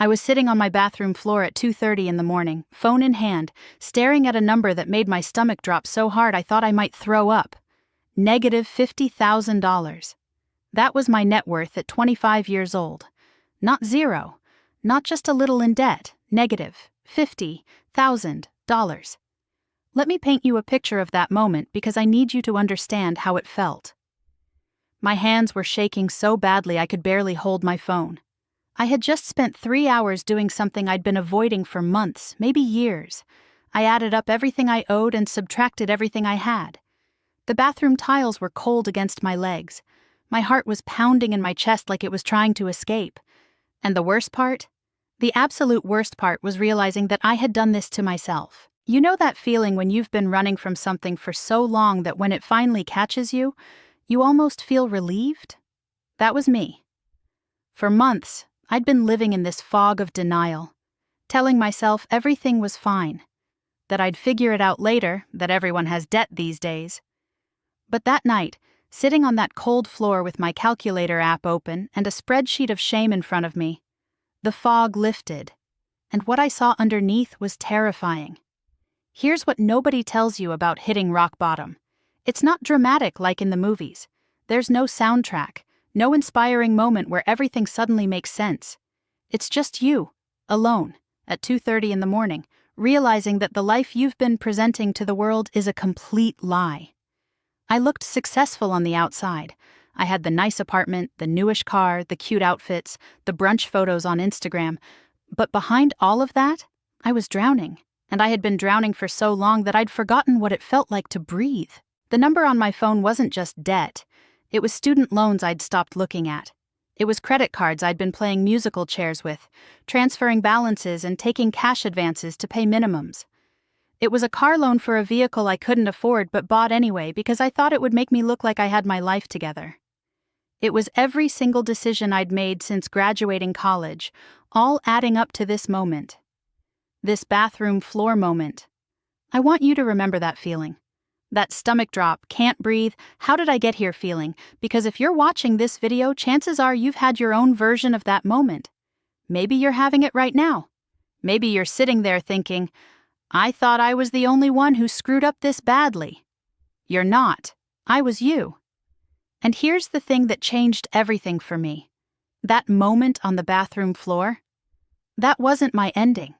I was sitting on my bathroom floor at 2:30 in the morning, phone in hand, staring at a number that made my stomach drop so hard I thought I might throw up. Negative $50,000. That was my net worth at 25 years old. Not zero. Not just a little in debt. Negative $50,000. Let me paint you a picture of that moment because I need you to understand how it felt. My hands were shaking so badly I could barely hold my phone. I had just spent 3 hours doing something I'd been avoiding for months, maybe years. I added up everything I owed and subtracted everything I had. The bathroom tiles were cold against my legs. My heart was pounding in my chest like it was trying to escape. And the worst part? The absolute worst part was realizing that I had done this to myself. You know that feeling when you've been running from something for so long that when it finally catches you, you almost feel relieved? That was me. For months, I'd been living in this fog of denial, telling myself everything was fine, that I'd figure it out later, that everyone has debt these days. But that night, sitting on that cold floor with my calculator app open and a spreadsheet of shame in front of me, the fog lifted, and what I saw underneath was terrifying. Here's what nobody tells you about hitting rock bottom. It's not dramatic like in the movies. There's no soundtrack, no inspiring moment where everything suddenly makes sense. It's just you, alone, at 2:30 in the morning, realizing that the life you've been presenting to the world is a complete lie. I looked successful on the outside. I had the nice apartment, the newish car, the cute outfits, the brunch photos on Instagram. But behind all of that, I was drowning. And I had been drowning for so long that I'd forgotten what it felt like to breathe. The number on my phone wasn't just debt. It was student loans I'd stopped looking at. It was credit cards I'd been playing musical chairs with, transferring balances and taking cash advances to pay minimums. It was a car loan for a vehicle I couldn't afford but bought anyway because I thought it would make me look like I had my life together. It was every single decision I'd made since graduating college, all adding up to this moment. This bathroom floor moment. I want you to remember that feeling. That stomach drop, can't breathe, how did I get here feeling? Because if you're watching this video, chances are you've had your own version of that moment. Maybe you're having it right now. Maybe you're sitting there thinking, I thought I was the only one who screwed up this badly. You're not. I was you. And here's the thing that changed everything for me. That moment on the bathroom floor, that wasn't my ending.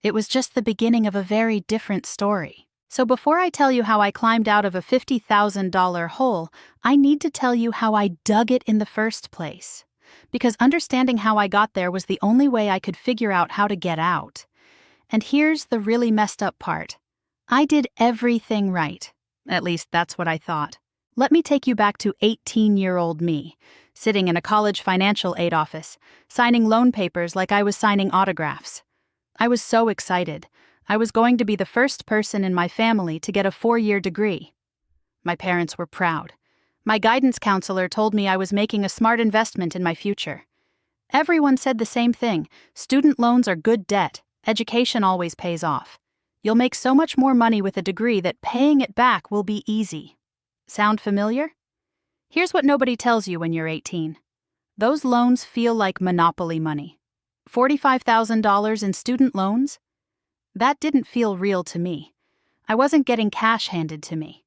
It was just the beginning of a very different story. So before I tell you how I climbed out of a $50,000 hole, I need to tell you how I dug it in the first place. Because understanding how I got there was the only way I could figure out how to get out. And here's the really messed up part. I did everything right. At least that's what I thought. Let me take you back to 18-year-old me, sitting in a college financial aid office, signing loan papers like I was signing autographs. I was so excited. I was going to be the first person in my family to get a 4-year degree. My parents were proud. My guidance counselor told me I was making a smart investment in my future. Everyone said the same thing. Student loans are good debt. Education always pays off. You'll make so much more money with a degree that paying it back will be easy. Sound familiar? Here's what nobody tells you when you're 18. Those loans feel like monopoly money. $45,000 in student loans? That didn't feel real to me. I wasn't getting cash handed to me.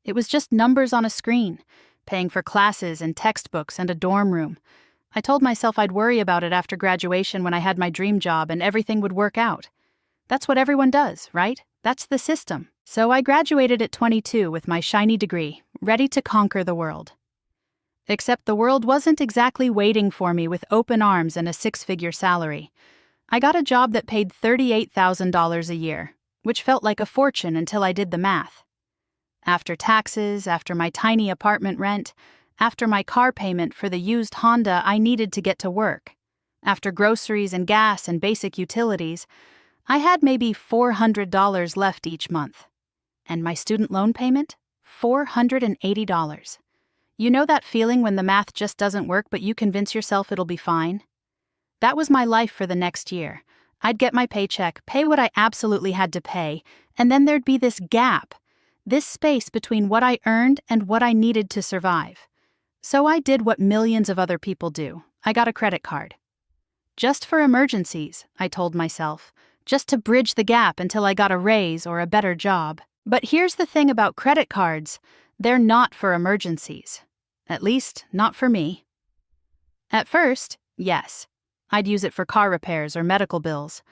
It was just numbers on a screen, paying for classes and textbooks and a dorm room. I told myself I'd worry about it after graduation when I had my dream job and everything would work out. That's what everyone does, right? That's the system. So I graduated at 22 with my shiny degree, ready to conquer the world. Except the world wasn't exactly waiting for me with open arms and a 6-figure salary. I got a job that paid $38,000 a year, which felt like a fortune until I did the math. After taxes, after my tiny apartment rent, after my car payment for the used Honda I needed to get to work, after groceries and gas and basic utilities, I had maybe $400 left each month. And my student loan payment? $480. You know that feeling when the math just doesn't work but you convince yourself it'll be fine? That was my life for the next year. I'd get my paycheck, pay what I absolutely had to pay, and then there'd be this gap, this space between what I earned and what I needed to survive. So I did what millions of other people do. I got a credit card. Just for emergencies, I told myself. Just to bridge the gap until I got a raise or a better job. But here's the thing about credit cards. They're not for emergencies. At least, not for me. At first, yes. I'd use it for car repairs or medical bills.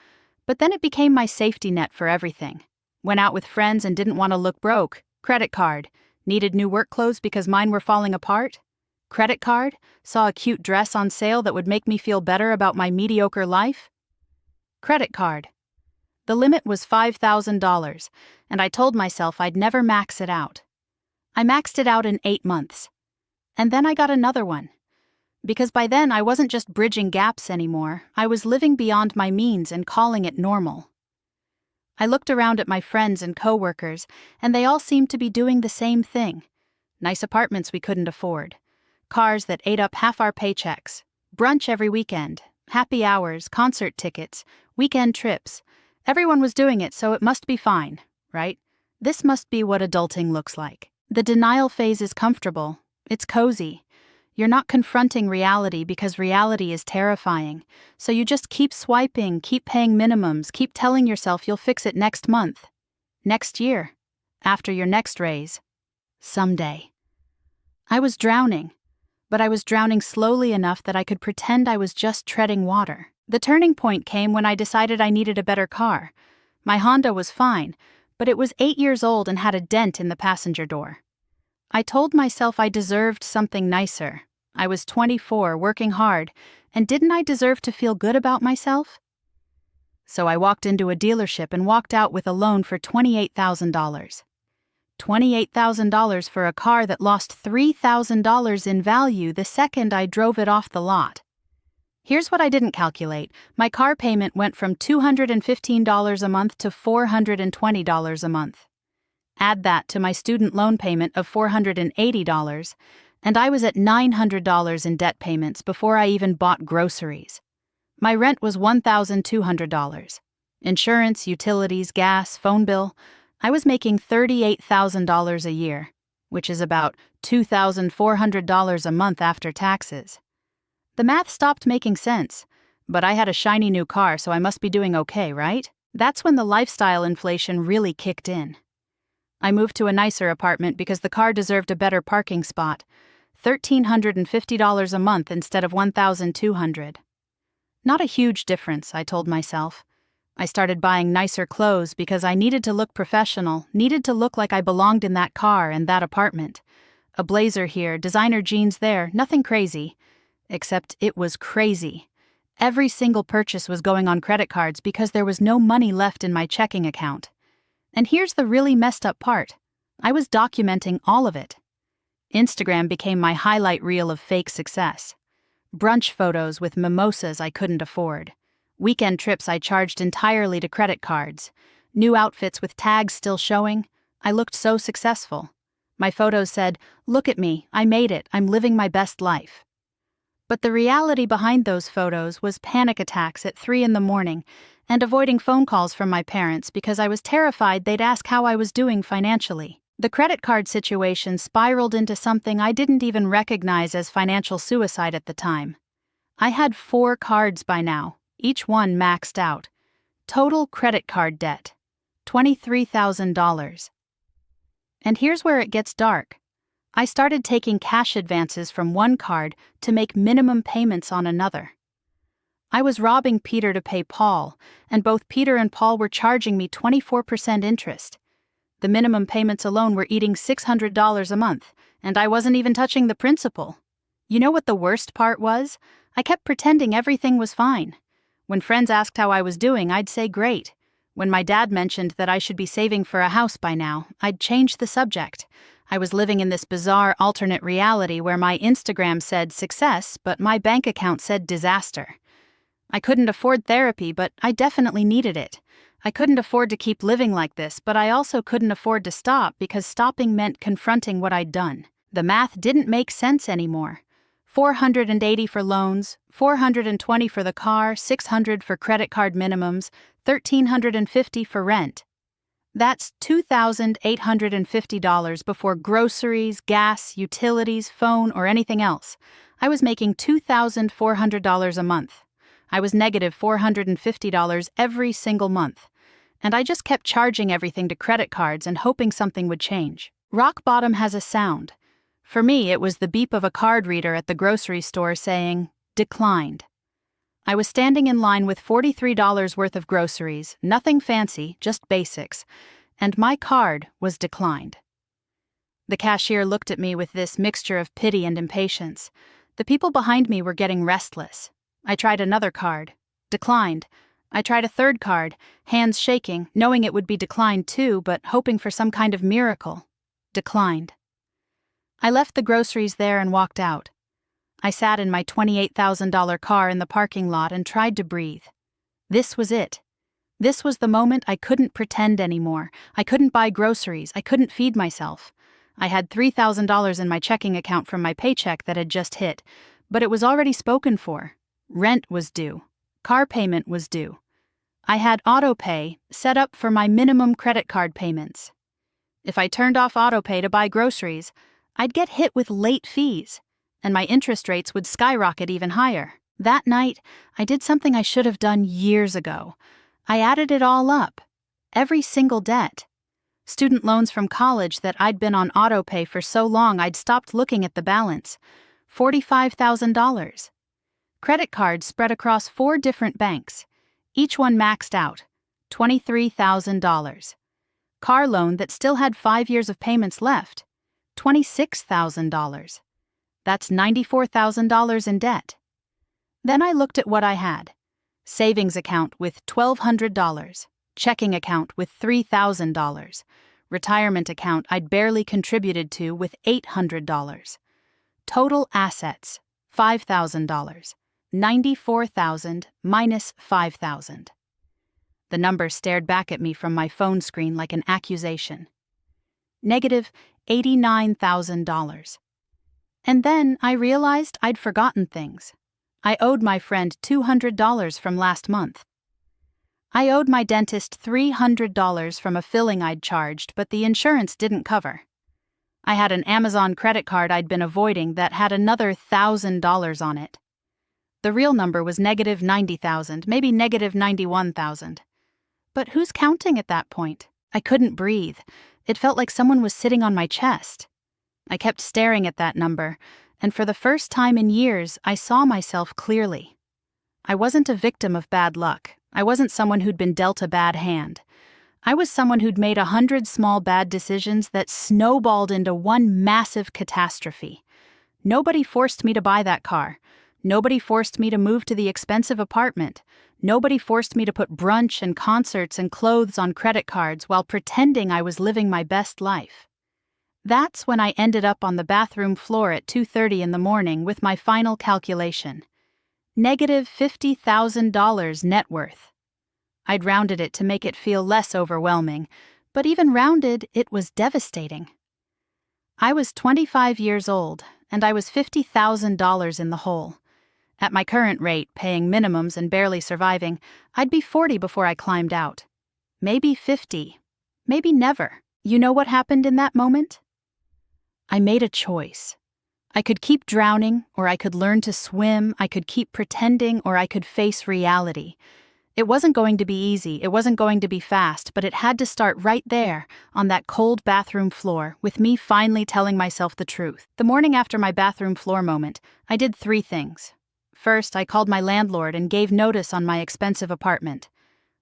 But then it became my safety net for everything. Went out with friends and didn't want to look broke. Credit card. Needed new work clothes because mine were falling apart. Credit card. Saw a cute dress on sale that would make me feel better about my mediocre life. Credit card. The limit was $5,000, and I told myself I'd never max it out. I maxed it out in 8 months. And then I got another one. Because by then I wasn't just bridging gaps anymore, I was living beyond my means and calling it normal. I looked around at my friends and coworkers, and they all seemed to be doing the same thing. Nice apartments we couldn't afford. Cars that ate up half our paychecks. Brunch every weekend. Happy hours, concert tickets, weekend trips. Everyone was doing it, so it must be fine, right? This must be what adulting looks like. The denial phase is comfortable. It's cozy. You're not confronting reality because reality is terrifying. So you just keep swiping, keep paying minimums, keep telling yourself you'll fix it next month, next year, after your next raise, someday. I was drowning, but I was drowning slowly enough that I could pretend I was just treading water. The turning point came when I decided I needed a better car. My Honda was fine, but it was 8 years old and had a dent in the passenger door. I told myself I deserved something nicer. I was 24, working hard, and didn't I deserve to feel good about myself? So I walked into a dealership and walked out with a loan for $28,000. $28,000 for a car that lost $3,000 in value the second I drove it off the lot. Here's what I didn't calculate. My car payment went from $215 a month to $420 a month. Add that to my student loan payment of $480, and I was at $900 in debt payments before I even bought groceries. My rent was $1,200. Insurance, utilities, gas, phone bill. I was making $38,000 a year, which is about $2,400 a month after taxes. The math stopped making sense, but I had a shiny new car, so I must be doing okay, right? That's when the lifestyle inflation really kicked in. I moved to a nicer apartment because the car deserved a better parking spot. $1,350 a month instead of $1,200. Not a huge difference, I told myself. I started buying nicer clothes because I needed to look professional, needed to look like I belonged in that car and that apartment. A blazer here, designer jeans there, nothing crazy. Except it was crazy. Every single purchase was going on credit cards because there was no money left in my checking account. And here's the really messed up part. I was documenting all of it. Instagram became my highlight reel of fake success. Brunch photos with mimosas I couldn't afford. Weekend trips I charged entirely to credit cards. New outfits with tags still showing. I looked so successful. My photos said, "Look at me, I made it, I'm living my best life." But the reality behind those photos was panic attacks at 3 a.m. and avoiding phone calls from my parents because I was terrified they'd ask how I was doing financially. The credit card situation spiraled into something I didn't even recognize as financial suicide at the time. I had 4 cards by now, each one maxed out. Total credit card debt, $23,000. And here's where it gets dark. I started taking cash advances from one card to make minimum payments on another. I was robbing Peter to pay Paul, and both Peter and Paul were charging me 24% interest. The minimum payments alone were eating $600 a month, and I wasn't even touching the principal. You know what the worst part was? I kept pretending everything was fine. When friends asked how I was doing, I'd say great. When my dad mentioned that I should be saving for a house by now, I'd change the subject. I was living in this bizarre alternate reality where my Instagram said success, but my bank account said disaster. I couldn't afford therapy, but I definitely needed it. I couldn't afford to keep living like this, but I also couldn't afford to stop because stopping meant confronting what I'd done. The math didn't make sense anymore. $480 for loans, $420 for the car, $600 for credit card minimums, $1,350 for rent. That's $2,850 before groceries, gas, utilities, phone, or anything else. I was making $2,400 a month. I was negative $450 every single month, and I just kept charging everything to credit cards and hoping something would change. Rock bottom has a sound. For me, it was the beep of a card reader at the grocery store saying, "Declined." I was standing in line with $43 worth of groceries, nothing fancy, just basics, and my card was declined. The cashier looked at me with this mixture of pity and impatience. The people behind me were getting restless. I tried another card. Declined. I tried a third card, hands shaking, knowing it would be declined too, but hoping for some kind of miracle. Declined. I left the groceries there and walked out. I sat in my $28,000 car in the parking lot and tried to breathe. This was it. This was the moment I couldn't pretend anymore. I couldn't buy groceries. I couldn't feed myself. I had $3,000 in my checking account from my paycheck that had just hit, but it was already spoken for. Rent was due. Car payment was due. I had auto pay set up for my minimum credit card payments. If I turned off auto pay to buy groceries, I'd get hit with late fees, and my interest rates would skyrocket even higher. That night, I did something I should have done years ago. I added it all up. Every single debt. Student loans from college that I'd been on auto pay for so long I'd stopped looking at the balance. $45,000. Credit cards spread across 4 different banks. Each one maxed out. $23,000. Car loan that still had 5 years of payments left. $26,000. That's $94,000 in debt. Then I looked at what I had. Savings account with $1,200. Checking account with $3,000. Retirement account I'd barely contributed to with $800. Total assets, $5,000. $94,000 minus $5,000. The number stared back at me from my phone screen like an accusation. Negative $89,000. And then I realized I'd forgotten things. I owed my friend $200 from last month. I owed my dentist $300 from a filling I'd charged, but the insurance didn't cover. I had an Amazon credit card I'd been avoiding that had another $1,000 on it. The real number was negative $90,000, maybe negative $91,000. But who's counting at that point? I couldn't breathe. It felt like someone was sitting on my chest. I kept staring at that number, and for the first time in years, I saw myself clearly. I wasn't a victim of bad luck. I wasn't someone who'd been dealt a bad hand. I was someone who'd made 100 small bad decisions that snowballed into one massive catastrophe. Nobody forced me to buy that car. Nobody forced me to move to the expensive apartment. Nobody forced me to put brunch and concerts and clothes on credit cards while pretending I was living my best life. That's when I ended up on the bathroom floor at 2:30 in the morning with my final calculation. Negative $50,000 net worth. I'd rounded it to make it feel less overwhelming, but even rounded, it was devastating. I was 25 years old, and I was $50,000 in the hole. At my current rate, paying minimums and barely surviving, I'd be 40 before I climbed out. Maybe 50. Maybe never. You know what happened in that moment? I made a choice. I could keep drowning, or I could learn to swim, I could keep pretending, or I could face reality. It wasn't going to be easy, it wasn't going to be fast, but it had to start right there, on that cold bathroom floor, with me finally telling myself the truth. The morning after my bathroom floor moment, I did 3 things. First, I called my landlord and gave notice on my expensive apartment.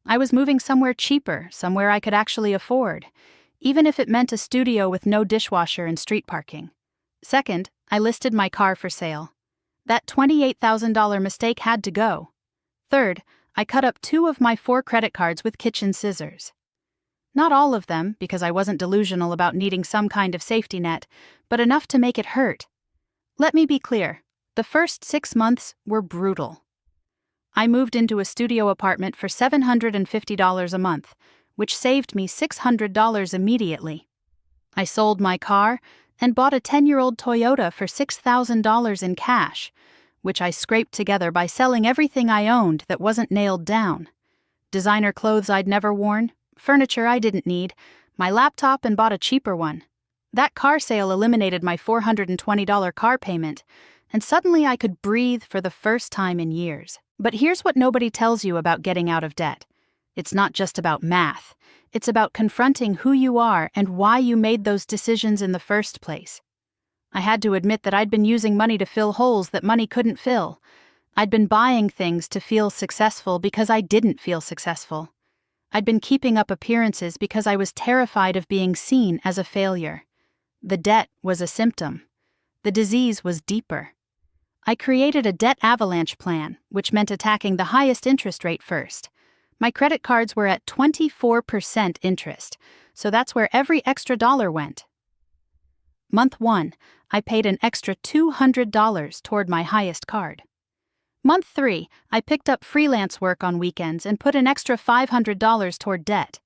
I was moving somewhere cheaper, somewhere I could actually afford, even if it meant a studio with no dishwasher and street parking. Second, I listed my car for sale. That $28,000 mistake had to go. Third, I cut up 2 of my 4 credit cards with kitchen scissors. Not all of them, because I wasn't delusional about needing some kind of safety net, but enough to make it hurt. Let me be clear, the first 6 months were brutal. I moved into a studio apartment for $750 a month, which saved me $600 immediately. I sold my car and bought a 10-year-old Toyota for $6,000 in cash, which I scraped together by selling everything I owned that wasn't nailed down. Designer clothes I'd never worn, furniture I didn't need, my laptop, and bought a cheaper one. That car sale eliminated my $420 car payment, and suddenly I could breathe for the first time in years. But here's what nobody tells you about getting out of debt. It's not just about math. It's about confronting who you are and why you made those decisions in the first place. I had to admit that I'd been using money to fill holes that money couldn't fill. I'd been buying things to feel successful because I didn't feel successful. I'd been keeping up appearances because I was terrified of being seen as a failure. The debt was a symptom. The disease was deeper. I created a debt avalanche plan, which meant attacking the highest interest rate first. My credit cards were at 24% interest, so that's where every extra dollar went. Month 1, I paid an extra $200 toward my highest card. Month 3, I picked up freelance work on weekends and put an extra $500 toward debt.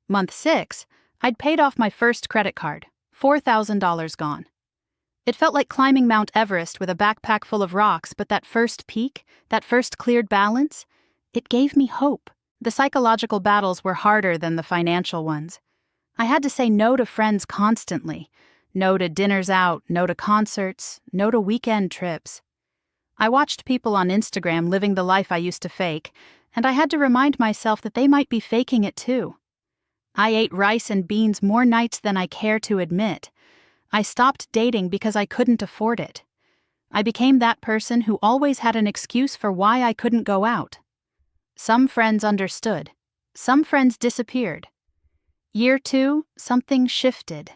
Month 6, I'd paid off my first credit card, $4,000 gone. It felt like climbing Mount Everest with a backpack full of rocks, but that first peak, that first cleared balance, it gave me hope. The psychological battles were harder than the financial ones. I had to say no to friends constantly. No to dinners out, no to concerts, no to weekend trips. I watched people on Instagram living the life I used to fake, and I had to remind myself that they might be faking it too. I ate rice and beans more nights than I care to admit. I stopped dating because I couldn't afford it. I became that person who always had an excuse for why I couldn't go out. Some friends understood. Some friends disappeared. Year 2, something shifted.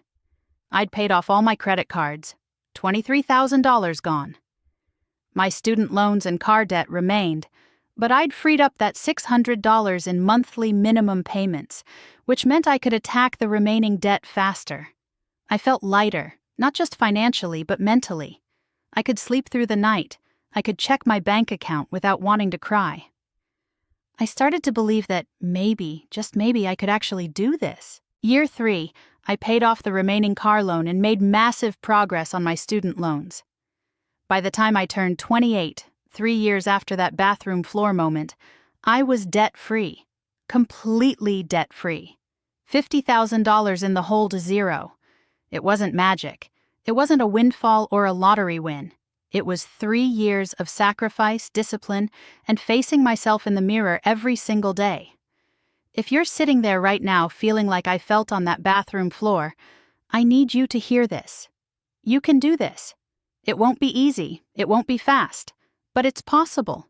I'd paid off all my credit cards, $23,000 gone. My student loans and car debt remained, but I'd freed up that $600 in monthly minimum payments, which meant I could attack the remaining debt faster. I felt lighter, not just financially, but mentally. I could sleep through the night. I could check my bank account without wanting to cry. I started to believe that maybe, just maybe, I could actually do this. Year 3, I paid off the remaining car loan and made massive progress on my student loans. By the time I turned 28, 3 years after that bathroom floor moment, I was debt-free. Completely debt-free. $50,000 in the hole to zero. It wasn't magic. It wasn't a windfall or a lottery win. It was 3 years of sacrifice, discipline, and facing myself in the mirror every single day. If you're sitting there right now feeling like I felt on that bathroom floor, I need you to hear this. You can do this. It won't be easy, it won't be fast, but it's possible.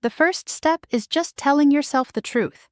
The first step is just telling yourself the truth.